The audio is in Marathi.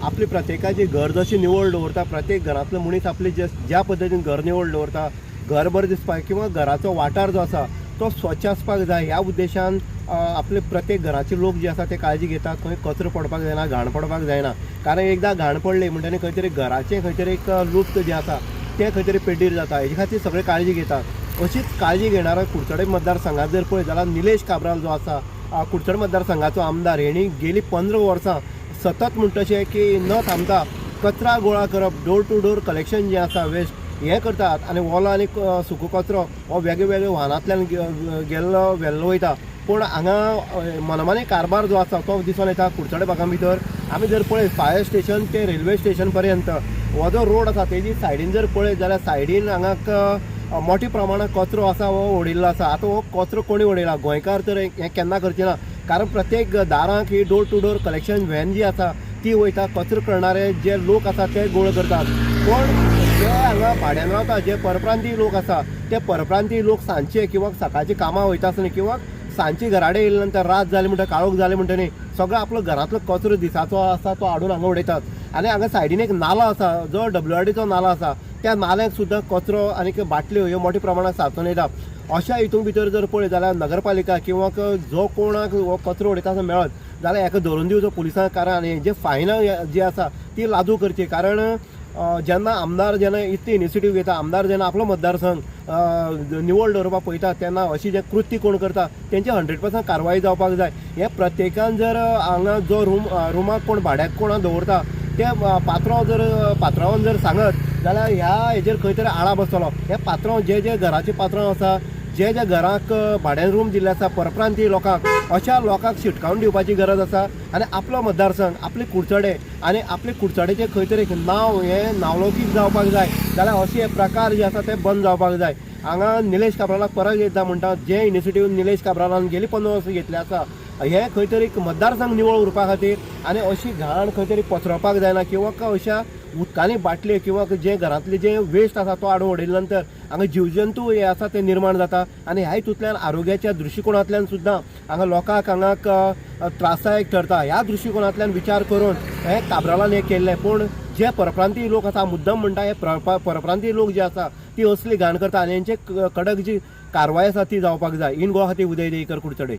आपली प्रत्येकाची घर जशी निवळ दवरता, प्रत्येक घरांतलो मनीस आपली ज्या पद्दतीन घर निवळ दवरता, घर बरें दिसपाक किंवा घराचो वाठार जो आसा तो स्वच्छ आसपाक जाय ह्या उद्देशान आपले प्रत्येक घराचे लोक जे आसा ते काळजी घेतात. खंय कचरो पडपाक जायना, घाण पडपाक जायना. कारण एकदां घाण पडली म्हणटनी खंय तरी घराचें खंय तरी एक लुप्त जें आसा तें खंय तरी पेड्डीर जाता. हेजे खातीर सगळे काळजी घेतात. अशीच काळजी घेणारो कुडचडे मतदारसंघात जर पळयत जाल्यार निलेश काब्राल जो आसा कुडचडे मतदारसंघाचो आमदार, हेणी गेली 15 वर्सां सतत म्हणटशें की न थांबता कचरा गोळा करप, डोर टू डोर कलेक्शन जें आसा वेस्ट हें करतात. आनी ओलो आनी सुको कचरो हो वेगळे वेगळे वाहनांतल्यान व्हेल्लो वयता. पूण हांगा मनमानी कारबार जो आसा तो दिसून येता कुडचडे भागा भितर. आमी जर पळयत फायर स्टेशन ते रेल्वे स्टेशन पर्यंत हो जो रोड आसा तेजी सायडीन जर पळयत जाल्यार सायडीन हांगा मोठ्या प्रमाणात कचरो आसा हो उडयल्लो आसा. आतां हो कचरो कोणी उडयला? गोंयकार तर हें केन्ना करचे ना. कारण प्रत्येक दारांक ही door to door collection van जी आसा ती वयता. कचरो करणारे जे लोक आसा ते गोळ करतात. पण जे हांगा भाड्यान रावता जे परप्रांतीय लोक आसा ते परप्रांतीय लोक सांजचे किंवा सकाळची कामां वयता आसतना किंवा सांजची घराडे येयले नंतर रात जाली म्हणटा काळोख जाले म्हणटनी सगळो आपलो घरांतलो कचरो दिसाचो आसा तो हाडून हांगा उडयतात. आनी हांगा सायडीन एक नालो आसा जो WRDचो नालो आसा. त्या नाल्याक सुद्दां कचरो आनी बाटल्यो ह्यो मोठ्या प्रमाणात सांचून येता. अशा हितून भितर जर पळयत जाल्यार नगरपालिका किंवा जो कोणाक हो कचरो उडयता असो मेळत जाल्यार हेका धरून दिवचो पुलिसांक. कारण आनी जे फायनां जी आसा ती लागू करची. कारण जेन्ना आमदार जेन्ना इतली इनिशिएटीव घेता, आमदार जेन्ना आपलो मतदारसंघ निवळ दवरपाक पळयता तेन्ना अशी जे कृत्य कोण करता तेंची 100% कारवाई जावपाक जाय. हे प्रत्येकान जर हांगा जो रुमाक कोण भाड्याक कोण दवरता ते पात्रांवान जर सांगत जाल्यार ह्या हेजेर खंय तरी आळा बसतलो. हे पात्रांव जे घराचे पात्रांव आसा जे घराक भाड्यान रूम दिल्ले आसा परप्रांतीय लोकांक अशा लोकांक शिटकावन दिवपाची गरज आसा. आनी आपलो मतदारसंघ आपले कुडचडे आनी आपले कुडचडेचे खंय तरी नांव हें नावलौकीक जावपाक जाय जाल्यार अशे प्रकार जे आसा ते बंद जावपाक जाय. हांगा निलेश काब्रालाक परत येता म्हणटा जे इनिशिएटीव निलेश काब्रालान गेली 15 वर्सां घेतले आसा हे खंय तरी मतदारसंघ निवळ उरपा खातीर आनी अशी घाण खंय तरी पसरवपाक जायना किंवा अशा उदकांनी बाटल्यो किंवा जे घरांतले जे वेस्ट आसा तो हाडून उडयले नंतर हांगा जीवजंतू हे आसा ते निर्माण जाता. आनी ह्या हितूंतल्यान आरोग्याच्या दृश्टिकोनांतल्यान सुद्दां हांगा लोकांक हांगा त्रासदायक ठरता. ह्या दृश्टिकोनांतल्यान विचार करून हे काब्रालान हें केल्लें. पूण जे परप्रांतीय लोक आसा मुद्दम म्हणटा हे परप्रांतीय लोक जे आसा ती असली घाण करता आनी हेंचे कडक जी कारवाय आसा ती जावपाक जाय. इन गोवा खातीर उदय देयकर कुडचडे.